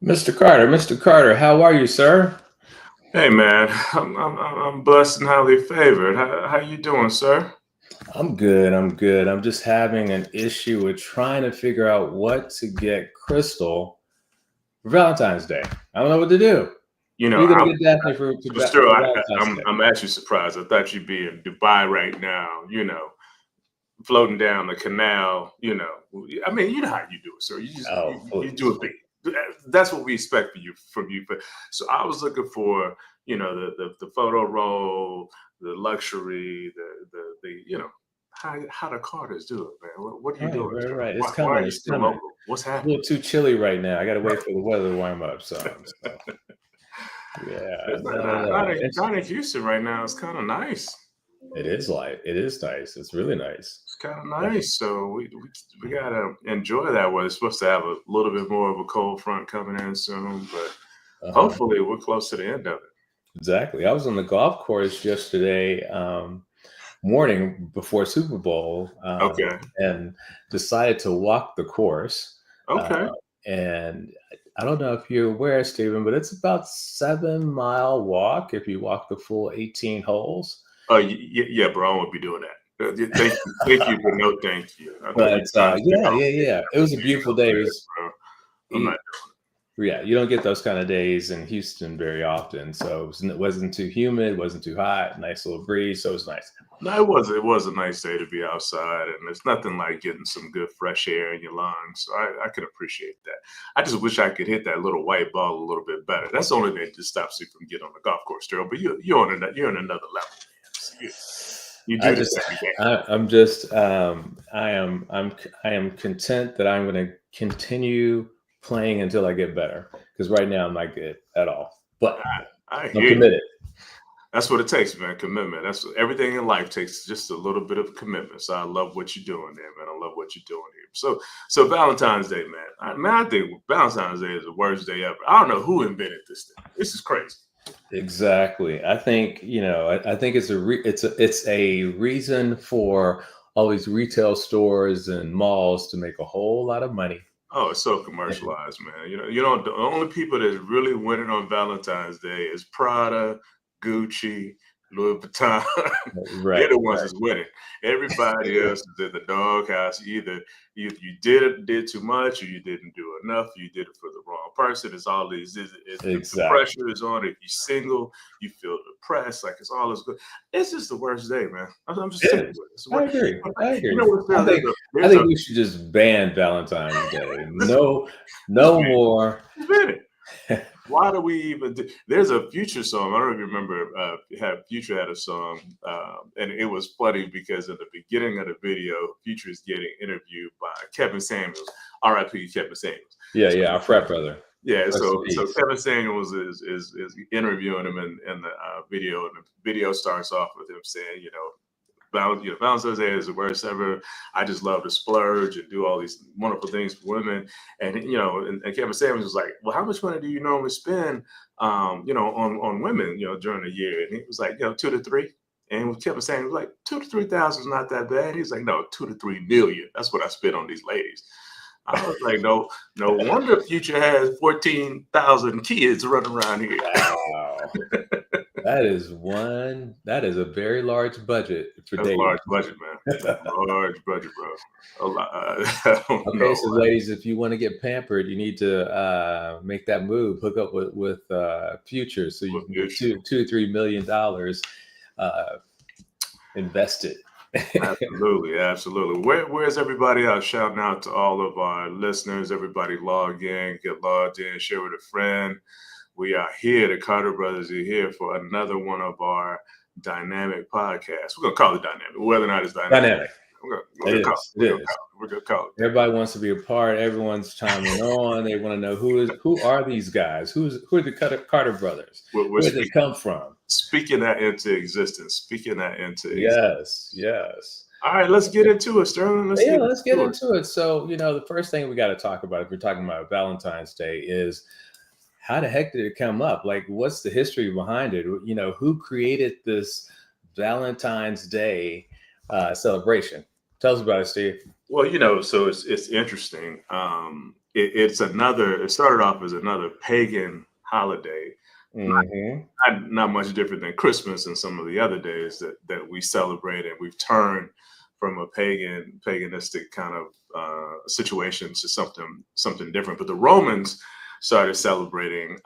Mr. Carter, how are you, sir? Hey man, I'm blessed and highly favored. How you doing, sir? I'm good. I'm good. I'm just having an issue with trying to figure out what to get Crystal for Valentine's Day. I don't know what to do. You What know, are you I, gonna get Daphne so still, for Valentine's Day? I'm actually surprised. I thought you'd be in Dubai right now. Floating down the canal. I mean, you know how you do it, sir. Oh, You do please. it big. That's what we expect from you. But so I was looking for, the photo roll, the luxury, the how the Carters do it, man. What are you Right, doing, right, sir? right. It's Why coming. are you It's still coming. local? What's It's a little happening? too chilly right now. I got to wait for the weather to warm up some. So yeah, It's no, no, no. not in Houston right now. It's kind of nice. It is light. It is nice. It's really nice. It's kind of Yeah. nice. So we gotta enjoy that weather. It's supposed to have a little bit more of a cold front coming in soon, but Uh-huh. hopefully we're close to the end of it. Exactly. I was on the golf course yesterday morning before Super Bowl Okay. and decided to walk the course. Uh, Okay. and I don't know if you're aware, Stephen, but it's about 7 mile walk if you walk the full 18 holes. Oh yeah, bro. I won't be doing that. Thank you, but no, thank you. I know But you're trying to get yeah, all yeah, big yeah. and It was a everything beautiful up day. It there, was, bro. I'm y- not. yeah, you don't get those kind of days in Houston very often. So it wasn't too humid, wasn't too hot, nice little breeze. So it was nice. No, it was a nice day to be outside, and there's nothing like getting some good fresh air in your lungs. So I can appreciate that. I just wish I could hit that little white ball a little bit better. That's the only thing that just stops you from getting on the golf course, Daryl. But you're on another level, man. So you I do this just, every day. I'm just, I am content that I'm going to continue playing until I get better. Because right now I'm not good at all. But I I'm hear you. committed. That's what it takes, man. Commitment. That's what, everything in life takes just a little bit of commitment. So I love what you're doing there, man. I love what you're doing here. So Valentine's Day, man. I think Valentine's Day is the worst day ever. I don't know who invented this thing. This is crazy. Exactly. I think I think it's a reason for all these retail stores and malls to make a whole lot of money. Oh, it's so commercialized, man. The only people that's really winning on Valentine's Day is Prada, Gucci, Louis Vuitton. They're Right, the ones right. that's winning. Everybody else is in the doghouse. Either you did too much, or you didn't do enough. You did it for the wrong person. It's all these. The Exactly. pressure is on. If you're single, you feel depressed. Like it's all this good. It's just the worst day, man. I'm just It telling is. you. It's the I worst. agree. I You agree. know what? I There's think a I there's think a we should just ban Valentine's Day. listen. No, Just no more. a minute. Why do we even do? There's a Future song. I don't know if you remember. Future had a song, and it was funny because at the beginning of the video, Future is getting interviewed by Kevin Samuels, R.I.P. Kevin Samuels. Yeah, So yeah, our frat brother. yeah, Rest in so peace. Kevin Samuels is interviewing him in the video, and the video starts off with him saying, Valentine's Day is the worst ever. I just love to splurge and do all these wonderful things for women. And Kevin Samuels was like, well, how much money do you normally spend, on women, during the year? And he was like, 2 to 3. And Kevin Samuels was like, 2 to 3 thousand is not that bad. He's like, no, 2 to 3 million. That's what I spent on these ladies. I was like, no wonder Future has 14,000 kids running around here. Wow. That is a very large budget for That's a dating. large budget, man. That's a large budget, bro. A lot. I don't Okay, know. so ladies, if you want to get pampered, you need to make that move. Hook up with Future, so you What can get future? $2 or $3 million invested. Absolutely, absolutely. Where's everybody out? Shouting out to all of our listeners. Everybody log in, get logged in, share with a friend. We are here. The Carter Brothers are here for another one of our dynamic podcasts. We're gonna call it dynamic, whether or not it's dynamic. Dynamic. We're It gonna call it. is. It We're gonna is. call it. We're gonna call it that. Everybody wants to be a part. Everyone's chiming on. They want to know who are these guys? Who are the Carter brothers? We're Where did they come from? speaking that into existence. Speaking that into existence. Yes, yes. All right, let's get into it, Sterling. Let's Yeah, get let's get into it. into it. So, the first thing we got to talk about if we're talking about Valentine's Day is how the heck did it come up? Like, what's the history behind it? Who created this Valentine's Day celebration? Tell us about it, Steve. Well, so it's interesting. It started off as another pagan holiday, Hmm. not much different than Christmas and some of the other days that we celebrate, and we've turned from a paganistic kind of situation to something different. But the Romans started celebrating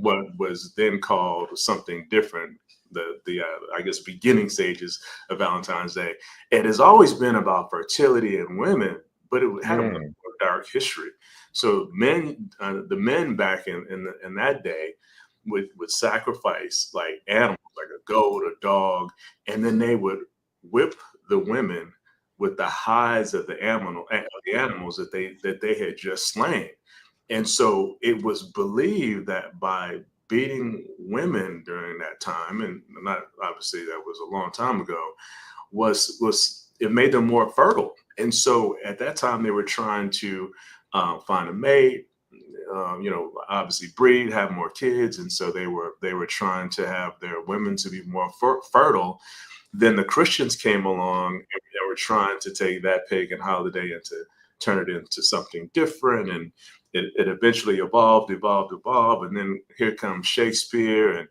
what was then called something different. The I guess beginning stages of Valentine's Day. It has always been about fertility and women, but it had a much Mm. more dark history. So the men back in that day would sacrifice like animals, like a goat, a dog, and then they would whip the women with the hides of the animals that they had just slain. And so it was believed that by beating women during that time, and not obviously that was a long time ago, was it made them more fertile. And so at that time they were trying to find a mate, obviously breed, have more kids, and so they were trying to have their women to be more fertile. Then the Christians came along and they were trying to take that pagan holiday and to turn it into something different. And it eventually evolved. And then here comes Shakespeare and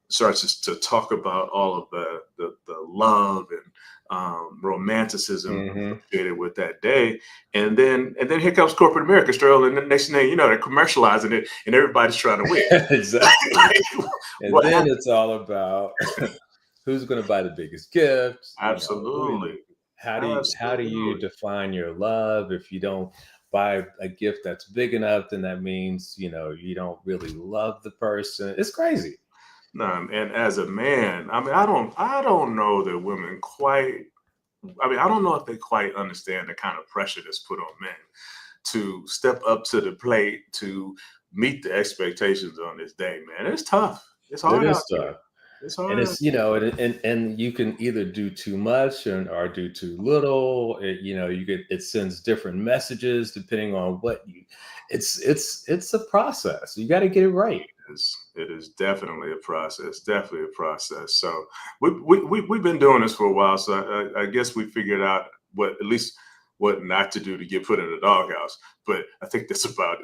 starts to talk about all of the love and romanticism Hmm. associated with that day. And then here comes corporate America, Sterling, and the next thing you know, they're commercializing it and everybody's trying to win. Exactly. Like, And what then happened? it's all about who's going to buy the biggest gifts. Absolutely. How do you Absolutely. define your love? If you don't buy a gift that's big enough, then that means you don't really love the person. It's crazy. No, and as a man, I mean, I don't know that women quite. I mean, I don't know if they quite understand the kind of pressure that's put on men to step up to the plate to meet the expectations on this day. Man, it's tough. It's It hard out is there. tough. It's And hard out it's and you can either do too much or do too little. It sends different messages depending on what you. It's a process. You got to get it right. It is definitely a process. Definitely a process. So we've been doing this for a while. So I guess we figured out what at least what not to do to get put in a doghouse. But I think that's about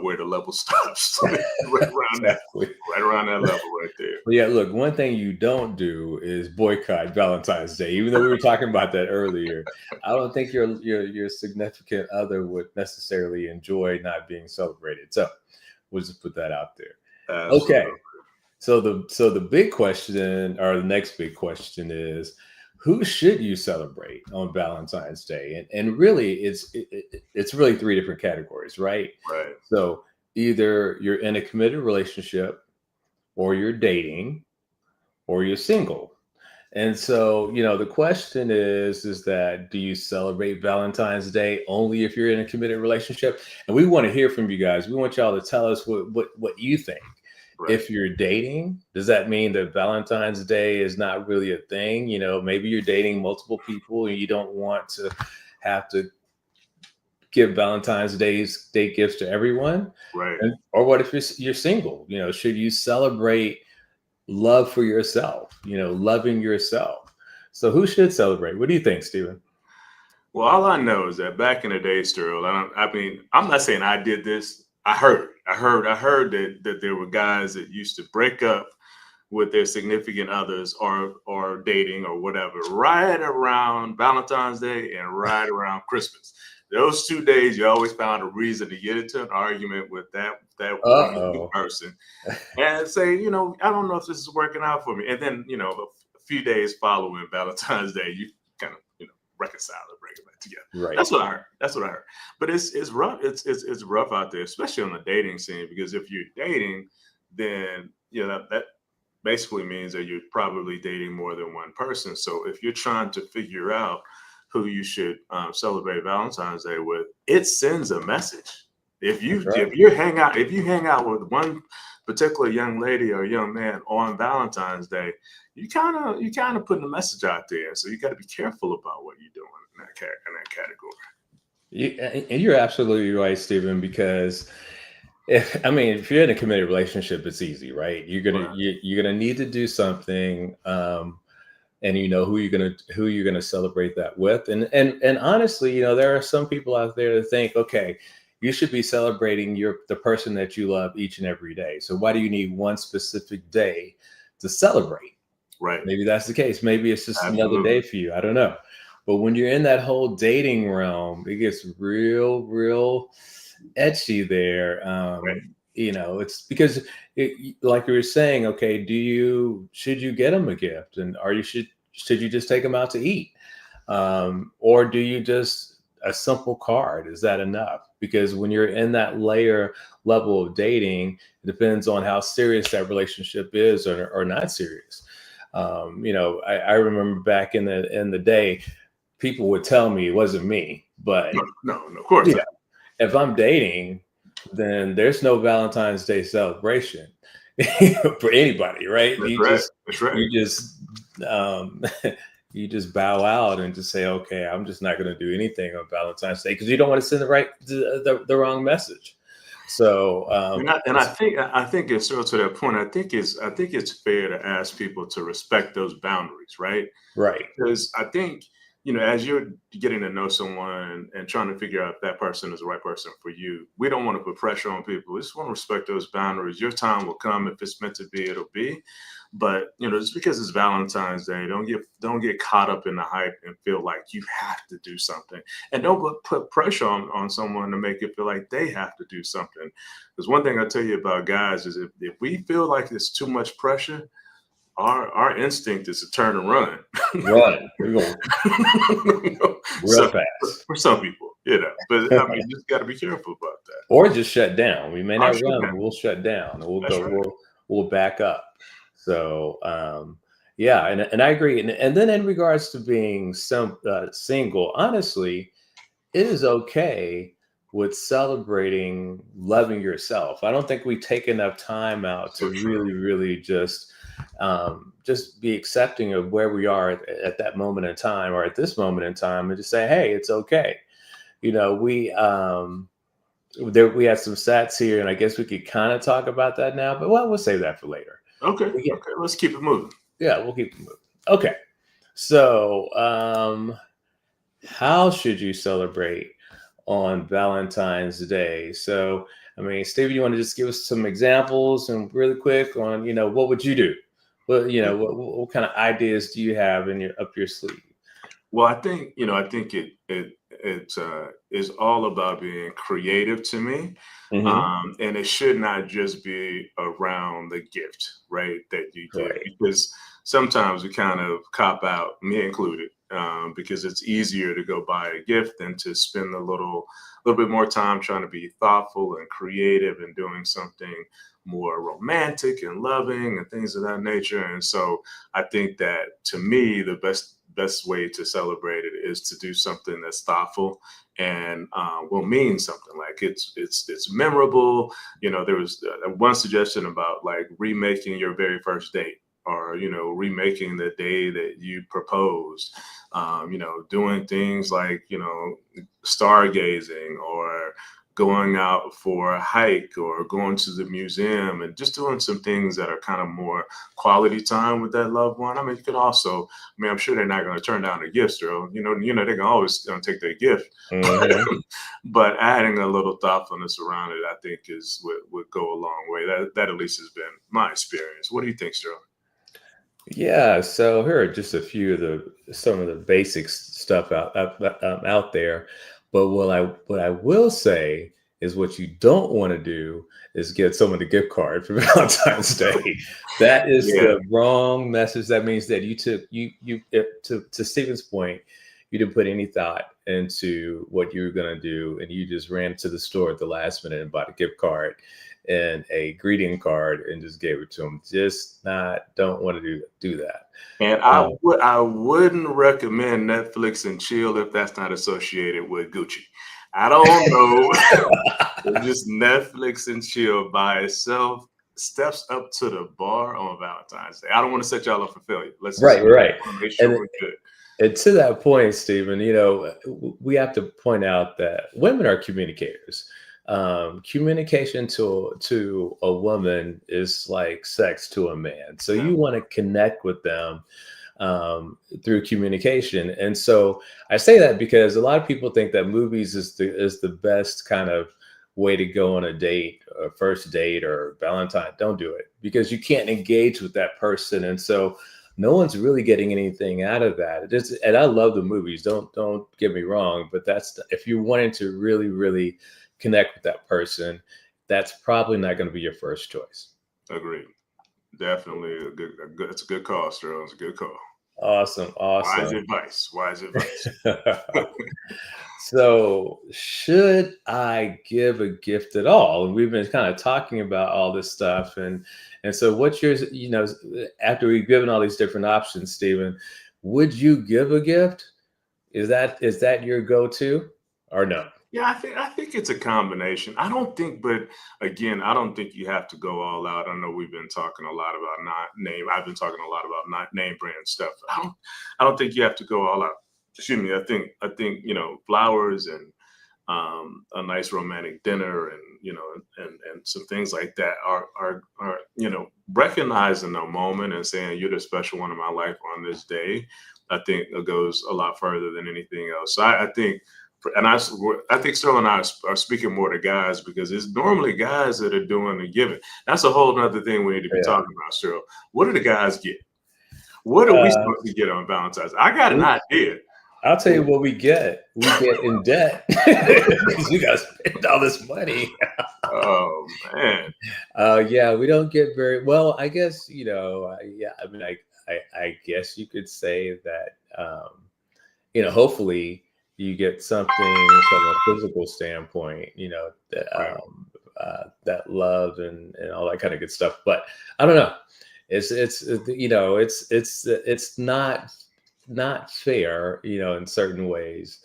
where the level stops. Exactly. Right around that level right there. But yeah, look, one thing you don't do is boycott Valentine's Day. Even though we were talking about that earlier, I don't think your significant other would necessarily enjoy not being celebrated. So we'll just put that out there. Absolutely. Okay. So the big question, or the next big question, is who should you celebrate on Valentine's Day? And really, it's really three different categories, right? Right. So either you're in a committed relationship, or you're dating, or you're single. And so, the question is that do you celebrate Valentine's Day only if you're in a committed relationship? And we want to hear from you guys. We want y'all to tell us what you think. Right. If you're dating, does that mean that Valentine's Day is not really a thing? Maybe you're dating multiple people and you don't want to have to give Valentine's Day gifts to everyone. Right. Or what if you're single? Should you celebrate love for yourself, loving yourself? So who should celebrate? What do you think, Stephen? Well, all I know is that back in the day, Sterl, I mean, I'm not saying I did this. I heard that there were guys that used to break up with their significant others or dating or whatever right around Valentine's Day and right around Christmas. Those 2 days, you always found a reason to get into an argument with that wonderful Uh-oh. person and say, I don't know if this is working out for me. And then, a few days following Valentine's Day, you kind of, reconcile and bring it back together. Right. That's what I heard. That's what I heard. But it's rough. It's rough out there, especially on the dating scene, because if you're dating, then that basically means that you're probably dating more than one person. So if you're trying to figure out who you should celebrate Valentine's Day with, it sends a message. If That's you right. if you hang out with one particular young lady or young man on Valentine's Day, you kind of putting a message out there. So you got to be careful about what you're doing in that category. And you're absolutely right, Stephen, because if you're in a committed relationship, it's easy, right? You're gonna Right. you're gonna need to do something. and you know who you're gonna celebrate that with. And honestly, there are some people out there that think, okay, you should be celebrating the person that you love each and every day. So why do you need one specific day to celebrate? Right. Maybe that's the case. Maybe it's just another Absolutely. day for you. I don't know. But when you're in that whole dating realm, it gets real, real etchy there. Right. It's because, like you were saying, okay, should you get them a gift, and should you just take them out to eat, or do you just a simple card? Is that enough? Because when you're in that level of dating, it depends on how serious that relationship is or not serious. I remember back in the day, people would tell me it wasn't me, but No, no, no, of course not. if I'm dating, then there's no Valentine's Day celebration for anybody, right? That's right. That's right. You just um, you just bow out and just say, okay, I'm just not going to do anything on Valentine's Day because you don't want to send the wrong message. So And I think it's so to that point. I think it's fair to ask people to respect those boundaries, right? right, Because I think, as you're getting to know someone and trying to figure out if that person is the right person for you, we don't want to put pressure on people. We just want to respect those boundaries. Your time will come. If it's meant to be, it'll be. But just because it's Valentine's Day, don't get caught up in the hype and feel like you have to do something. And don't put pressure on someone to make it feel like they have to do something. Because one thing I tell you about guys is if we feel like it's too much pressure, our instinct is to turn and run. run. We're going real So fast, for some people, but I mean, you just got to be careful about that. or just shut down. We may I not should run, have. but we'll shut down. And we'll That's go. right. We'll back up. So yeah, and I agree. And then in regards to being single, honestly, it is okay with celebrating loving yourself. I don't think we take enough time out to So true. really, really just be accepting of where we are at that moment in time or at this moment in time, and just say, hey, it's okay. We had some stats here, and I guess we could kind of talk about that now, but we'll save that for later. Okay. But yeah, Okay. Let's keep it moving. yeah, we'll keep it moving. Okay, so how should you celebrate on Valentine's Day? So, I mean, Steve, you want to just give us some examples and really quick on, what would you do? Well, what kind of ideas do you have up your sleeve? Well, I think it is all about being creative to me, Hmm. and it should not just be around the gift, right? That you give, Right. because sometimes we kind of cop out, me included, because it's easier to go buy a gift than to spend a little bit more time trying to be thoughtful and creative and doing something more romantic and loving and things of that nature. And so I think that, to me, the best way to celebrate it is to do something that's thoughtful and will mean something. Like it's memorable. There was one suggestion about like remaking your very first date, or remaking the day that you proposed. Doing things like stargazing, or going out for a hike, or going to the museum, and just doing some things that are kind of more quality time with that loved one. I mean, you can also, I'm sure they're not going to turn down a gift, or they can always take their gift, Hmm. but adding a little thoughtfulness around it, I think, is would go a long way. That at least has been my experience. What do you think, Sterling? Yeah, so here are just a few of some of the basic stuff out there. But what I will say is what you don't want to do is get someone a gift card for Valentine's Day. That is Yeah, the wrong message. That means that to Stephen's point, you didn't put any thought into what you were gonna do, and you just ran to the store at the last minute and bought a gift card and a greeting card and just gave it to them. Just not don't want to do that. and Uh, I wouldn't recommend Netflix and chill if that's not associated with Gucci. I don't know. Just Netflix and chill by itself steps up to the bar on Valentine's Day. I don't want to set y'all up for failure. Let's just right, right. want to make sure And we're good. And to that point, Stephen, we have to point out that women are communicators. Communication to a woman is like sex to a man. So you want to connect with them through communication. And so I say that because a lot of people think that movies is the best kind of way to go on a date, a first date, or Valentine. Don't do it because you can't engage with that person, and so no one's really getting anything out of that. It is, and I love the movies. Don't get me wrong, but if you're wanting to really connect with that person, that's probably not going to be your first choice. Agreed. Definitely a good. It's a good call, Sterling. It's a good call. Awesome, Wise awesome. advice. Wise advice. So, should I give a gift at all? And we've been kind of talking about all this stuff, and so what's yours? After we've given all these different options, Stephen, would you give a gift? Is that your go-to or no? Yeah, I think it's a combination. I don't think, but again, I don't think you have to go all out. I know we've been talking a lot about not name. I've been talking a lot about not name brand stuff. I don't think you have to go all out. Excuse me. I think flowers and a nice romantic dinner and and some things like that are recognizing the moment and saying you're the special one in my life on this day. I think it goes a lot further than anything else. So I think and I think Sterling and I are speaking more to guys because it's normally guys that are doing the giving. That's a whole nother thing we need to be Yeah. talking about, Sterling. What do the guys get? What are we Uh, supposed to get on Valentine's? I got an idea. I'll tell you what we get. We get in debt because we got to spend all this money. Oh man. Yeah, we don't get very well. I guess yeah. I mean, I guess you could say that. Hopefully you get something from a physical standpoint. Right. That love and all that kind of good stuff. But I don't know. It's not fair, in certain ways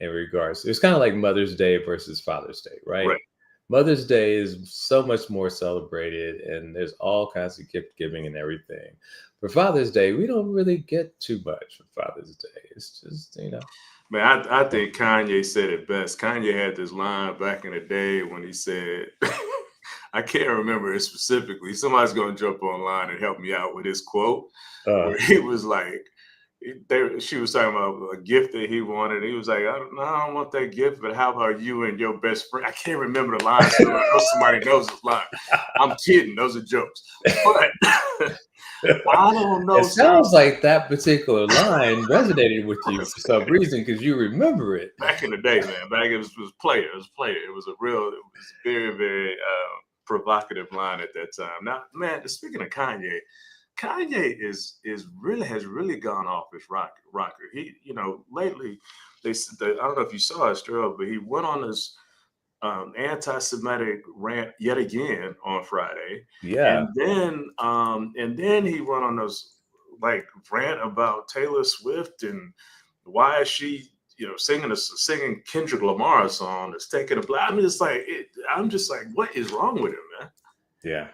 in regards. It's kind of like Mother's Day versus Father's Day, right? Right. Mother's Day is so much more celebrated, and there's all kinds of gift giving and everything. For Father's Day, we don't really get too much for Father's Day. It's just. Man, I think Kanye said it best. Kanye had this line back in the day when he said, I can't remember it specifically. Somebody's going to jump online and help me out with his quote, Uh, where he was like, she was talking about a gift that he wanted. He was like, I don't want that gift, but how about you and your best friend? I can't remember the line. So I know somebody knows this line. I'm kidding. Those are jokes. But I don't it know. sounds like that particular line resonated with you for some reason because you remember it. Back in the day, man, back it was player. It was player. It was very, very provocative line at that time. Now, man, speaking of Kanye, Kanye is really has really gone off his rocker. He, lately I don't know if you saw it, Sterl, but he went on this anti-Semitic rant yet again on Friday, Yeah, and then he went on those like rant about Taylor Swift and why is she singing Kendrick Lamar song that's taking a black. I'm just like, what is wrong with him, man? yeah.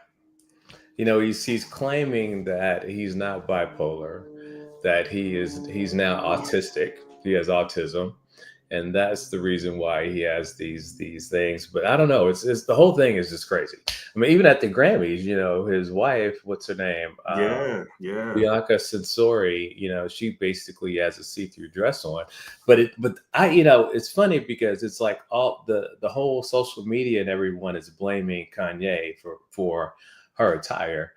He's claiming that he's not bipolar, that he's now autistic. He has autism, and that's the reason why he has these things. But I don't know. It's the whole thing is just crazy. I mean, even at the Grammys, his wife, what's her name? Yeah, yeah, Bianca Censori, she basically has a see-through dress on. But it's funny because it's like all the whole social media and everyone is blaming Kanye for her attire.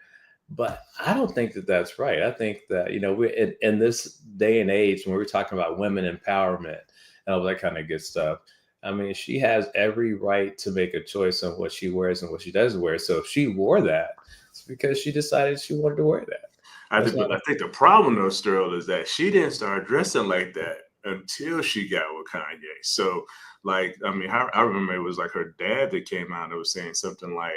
But I don't think that that's right. I think that, we in this day and age when we're talking about women empowerment and all that kind of good stuff. I mean, she has every right to make a choice on what she wears and what she doesn't wear. So if she wore that, it's because she decided she wanted to wear that. That's but not. I think the problem though, Sterl, is that she didn't start dressing like that until she got with Kanye. So, like, I mean, I remember it was like her dad that came out and was saying something like,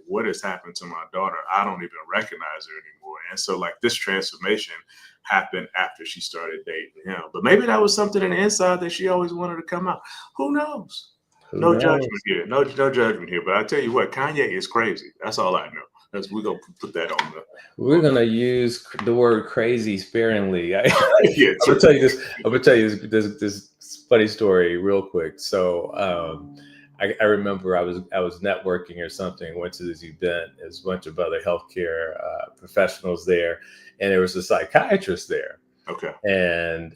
what has happened to my daughter? I don't even recognize her anymore. And so, like, this transformation happened after she started dating him. But maybe that was something in the inside that she always wanted to come out. Who knows? Who No judgment knows? here. No judgment here. But I tell you what, Kanye is crazy. That's all I know. We're gonna put that on the We're gonna use the word crazy sparingly. yeah, I'm gonna true. tell you this. I'm gonna tell you this funny story real quick. So I remember I was networking or something. Went to this event. There's a bunch of other healthcare professionals there, and there was a psychiatrist there. Okay. And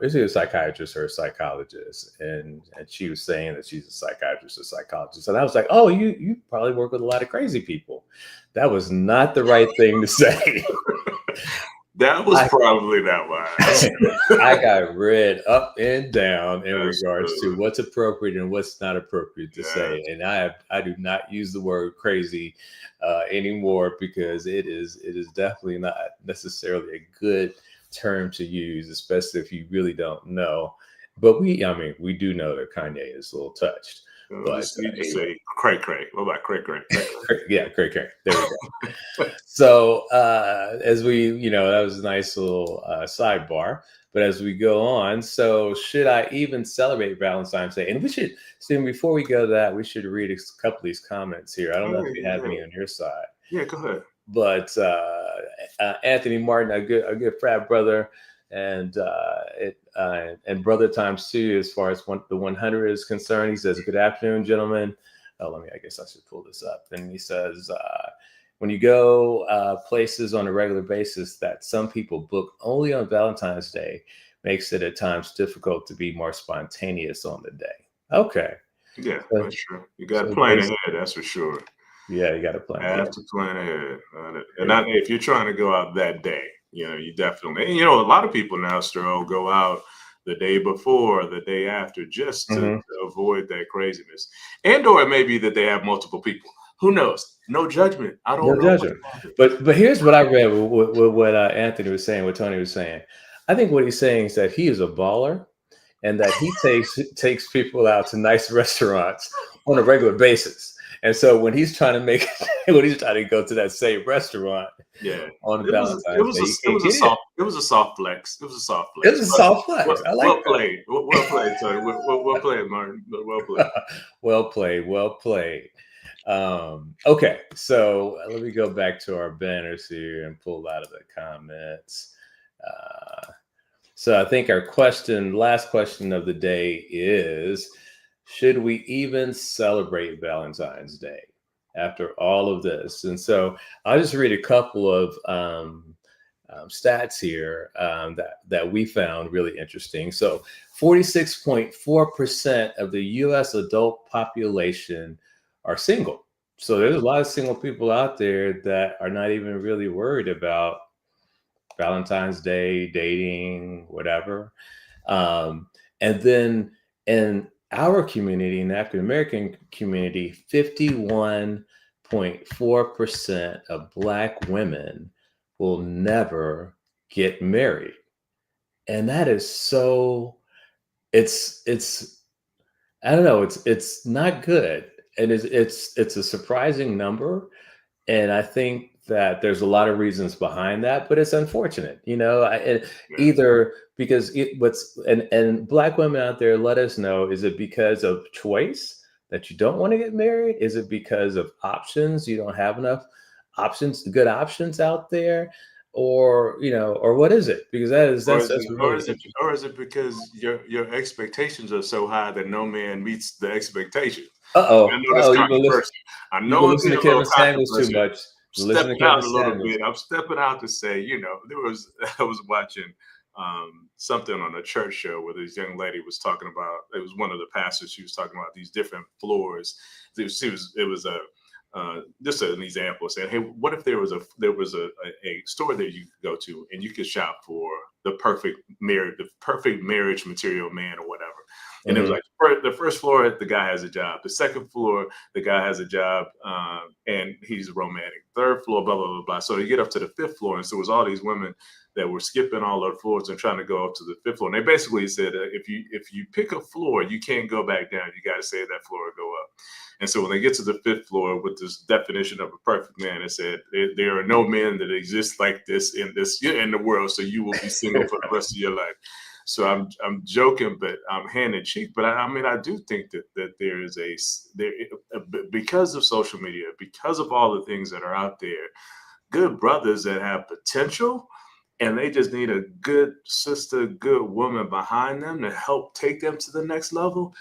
is she a psychiatrist or a psychologist? And she was saying that she's a psychiatrist or psychologist. And I was like, oh, you probably work with a lot of crazy people. That was not the right thing to say. That was I, probably not wise. I got read up and down in That's regards to good. what's appropriate and what's not appropriate to Yeah. say. And I do not use the word crazy anymore, because it is definitely not necessarily a good term to use, especially if you really don't know. But I mean, we do know that Kanye is a little touched. But You just anyway, say cray cray. What about cray cray? Cray yeah, great, great. There we go. cray. So as we, that was a nice little sidebar. But as we go on, so should I even celebrate Valentine's Day? And we should, Stephen, before we go to that, we should read a couple of these comments here. I don't Oh, know if yeah, you yeah, have yeah. any on your side, Yeah, go ahead. but Anthony Martin, a good frat brother, and brother times two as far as the 100 is concerned. He says, "Good afternoon, gentlemen." Oh, I guess I should pull this up. And he says, when you go places on a regular basis that some people book only on Valentine's Day, makes it at times difficult to be more spontaneous on the day. Okay. Yeah, So, that's true. You got to so plan ahead, that's for sure. yeah, you got to plan Have ahead. to plan ahead. And Yeah. not if you're trying to go out that day, you definitely, and a lot of people now still go out the day before, the day after, just to Mhm. avoid that craziness. And or it may be that they have multiple people. Who knows? No judgment. I No don't know what judgment. happened. But here's what I read with what Anthony was saying, what Tony was saying. I think what he's saying is that he is a baller, and that he takes people out to nice restaurants on a regular basis. And so when he's trying to when he's trying to go to that same restaurant Yeah. on It was it Valentine's was Day, he a it can't was a get in. soft flex. It was a soft It's flex. a But soft flex. I like well played. Well played, Tony. Well played, Martin. Well played. that. Well played. Well played. Okay, so let me go back to our banners here and pull out of the comments. So I think our last question of the day is, should we even celebrate Valentine's Day after all of this? And so I'll just read a couple of stats here that we found really interesting. So 46.4% of the U.S. adult population are single. So there's a lot of single people out there that are not even really worried about Valentine's Day, dating, whatever. Um, and then in our community, in the African American community, 51.4% of Black women will never get married. And that is so, it's I don't know, it's not good. And it's a surprising number, and I think that there's a lot of reasons behind that, but it's unfortunate, Yeah. either because and Black women out there, let us know: is it because of choice that you don't want to get married? Is it because of options? You don't have enough good options out there, or what is it? Because that's really interesting. Or is it because your expectations are so high that no man meets the expectations? I Uh-oh, know that's oh, you've been listening. controversial. I You've been know it's listening being to a little Kevin Samuels too controversial. much. Listen to Stepping Kevin out a little Samuels. bit. I'm stepping out to say, there was I was watching something on a church show where this young lady was talking about. It was one of the pastors. She was talking about these different floors. It was a just an example saying, hey, what if there was a store that you could go to and you could shop for the perfect marriage material man or whatever. And it was Mhm. like the first floor, the guy has a job. The second floor, the guy has a job, and he's romantic. Third floor, blah blah blah blah. So you get up to the fifth floor, and so it was all these women that were skipping all the floors and trying to go up to the fifth floor. And they basically said, if you pick a floor, you can't go back down. You got to stay at that floor or go up. And so when they get to the fifth floor with this definition of a perfect man, it said there are no men that exist like this in the world. So you will be single for the rest of your life. So I'm joking, but I'm hand in cheek. But I mean, I do think that there is because of social media, because of all the things that are out there, good brothers that have potential, and they just need a good sister, good woman behind them to help take them to the next level.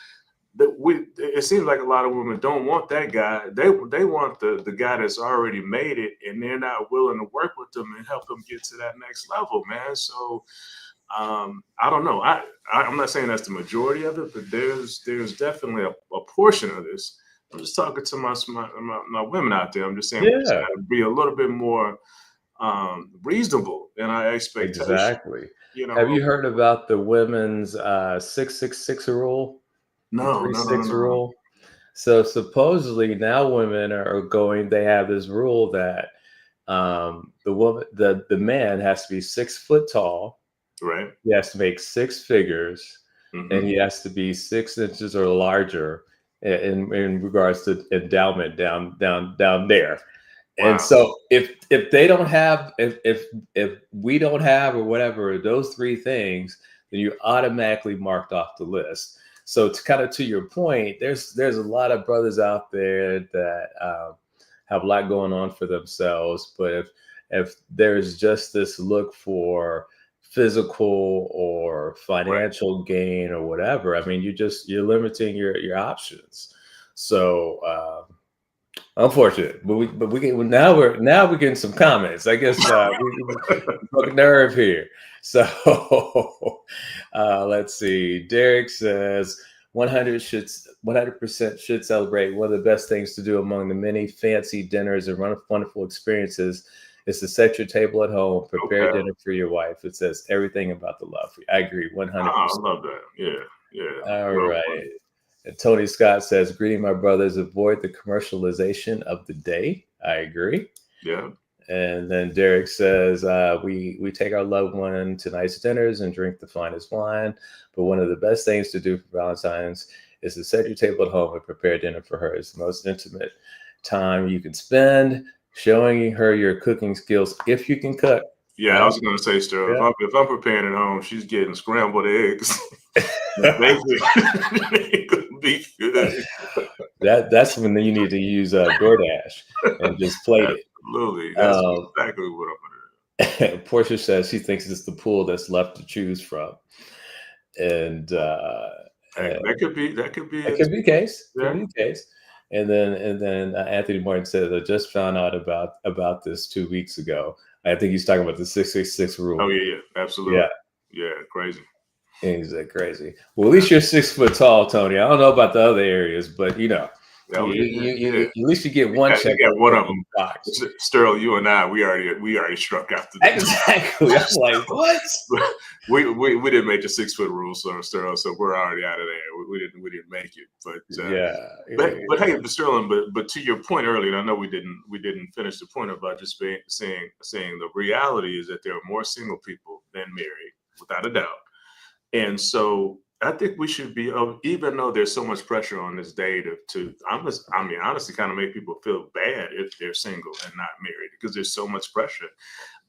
It seems like a lot of women don't want that guy. They want the guy that's already made it, and they're not willing to work with them and help them get to that next level, man. So I don't know. I'm not saying that's the majority of it, but there's definitely a portion of this. I'm just talking to my women out there. I'm just saying we just Yeah, got to be a little bit more reasonable in our expectation. exactly. You Have know, you heard about the women's 666 rule, the no, three no, no, no, six no. rule? So supposedly now women are going. They have this rule that the man has to be 6 foot tall. Right. He has to make six figures, and Hmm. he has to be 6 inches or larger in regards to endowment down there. And Wow. so if they don't have if we don't have or whatever those three things, then you're automatically marked off the list. So to kind of to your point, there's a lot of brothers out there that have a lot going on for themselves, but if there's just this look for physical or Right. financial gain or whatever, I mean, you're limiting your options. So unfortunate, but we get now we're getting some comments. I guess we broke a nerve here. So let's see. Derek says 100% should celebrate. One of the best things to do among the many fancy dinners and wonderful experiences is to set your table at home, prepare Okay. dinner for your wife. It says everything about the love. I agree I 100%. love that. Yeah. Yeah. All Well right. put. And Tony Scott says, greeting my brothers, avoid the commercialization of the day. I agree. Yeah. And then Derek says, we take our loved one to nice dinners and drink the finest wine. But one of the best things to do for Valentine's is to set your table at home and prepare dinner for her. It's the most intimate time you can spend showing her your cooking skills if you can cook. Yeah, I was gonna say, Sterling, Yeah. if I'm preparing at home, she's getting scrambled eggs. The basic ain't gonna be good. That's when you need to use DoorDash and just plate it. Absolutely. That's Um, exactly what I'm gonna Portia says she thinks it's the pool that's left to choose from, and do. Hey, and that could be it it could be the too. case. Could Yeah. be the case. And then Anthony Martin says I just found out about this 2 weeks ago. I think he's talking about the 666 Oh rule. yeah, yeah. Absolutely. Yeah, Yeah, crazy. and he's like crazy. Well, at least you're 6 foot tall, Tony. I don't know about the other areas, but Oh yeah, yeah. at least you get one check We off got one of in them. the box. Sterling, you and I, we already struck after the Exactly. I'm like, what? we didn't make the 6 foot rule, so Sterling, so we're already out of there. We didn't make it. Yeah, yeah, But yeah. hey, Sterling, but to your point earlier, and I know we didn't finish the point about just saying the reality is that there are more single people than married, without a doubt. And so I think we should be, even though there's so much pressure on this day I mean, honestly, kind of make people feel bad if they're single and not married because there's so much pressure.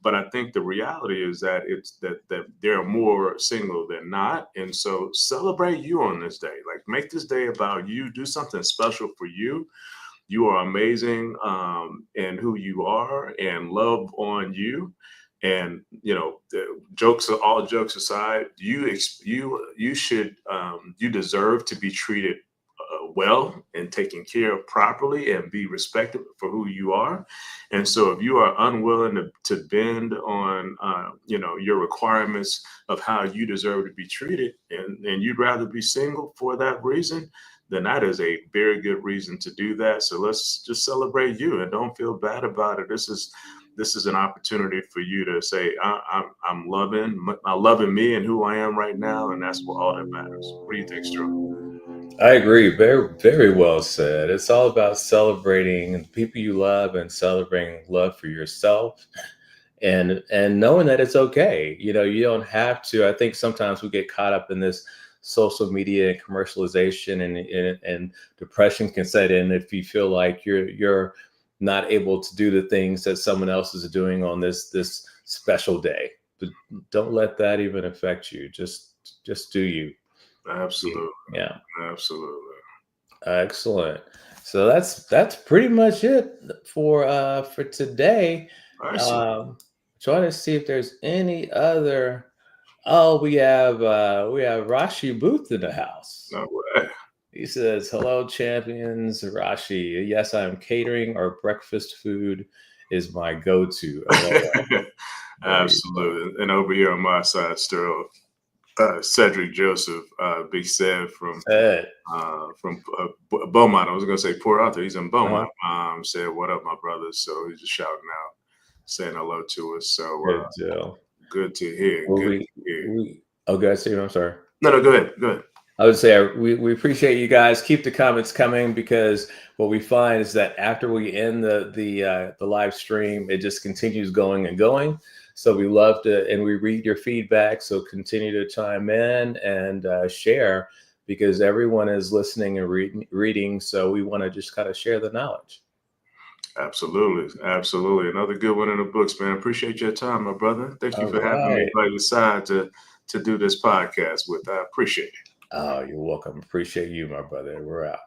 But I think the reality is that that there are more single than not. And so celebrate you on this day. Like make this day about you. Do something special for you. You are amazing in who you are, and love on you. And all jokes aside, you should you deserve to be treated well and taken care of properly and be respected for who you are. And so if you are unwilling to bend on your requirements of how you deserve to be treated, and you'd rather be single for that reason, then that is a very good reason to do that. So let's just celebrate you and don't feel bad about it. This is an opportunity for you to say, I'm loving me and who I am right now, and that's what all that matters. What do you think, Stu? I agree. Very, very well said. It's all about celebrating the people you love and celebrating love for yourself and knowing that it's okay. You don't have to. I think sometimes we get caught up in this social media and commercialization and depression can set in if you feel like you're not able to do the things that someone else is doing on this special day. But don't let that even affect you. Just do you. Absolutely, Yeah. absolutely. Excellent. So that's pretty much it for today. Excellent. Trying to see if there's any other. Oh, we have Rashi Booth in the house. All right. He says, "Hello, champions, Rashi. Yes, I'm catering. Our breakfast food is my go-to." LOL. There you go. Absolutely. And over here on my side, still Cedric Joseph, Big Ced Said. Beaumont. I was going to say Port Arthur. He's in Uh-huh. Beaumont. Said, "What up, my brothers?" So he's just shouting out, saying hello to us. So Good deal. good to hear. Well, Good to hear. oh, go ahead, Steve. I'm sorry. No, go ahead. Go ahead. I would say we appreciate you guys. Keep the comments coming because what we find is that after we end the live stream, it just continues going and going. So we love to, and we read your feedback. So continue to chime in and share because everyone is listening and reading. So we want to just kind of share the knowledge. Absolutely. Absolutely. Another good one in the books, man. Appreciate your time, my brother. Thank you All for having me right. by your side to do this podcast with. I appreciate it. Oh, you're welcome. Appreciate you, my brother. We're out.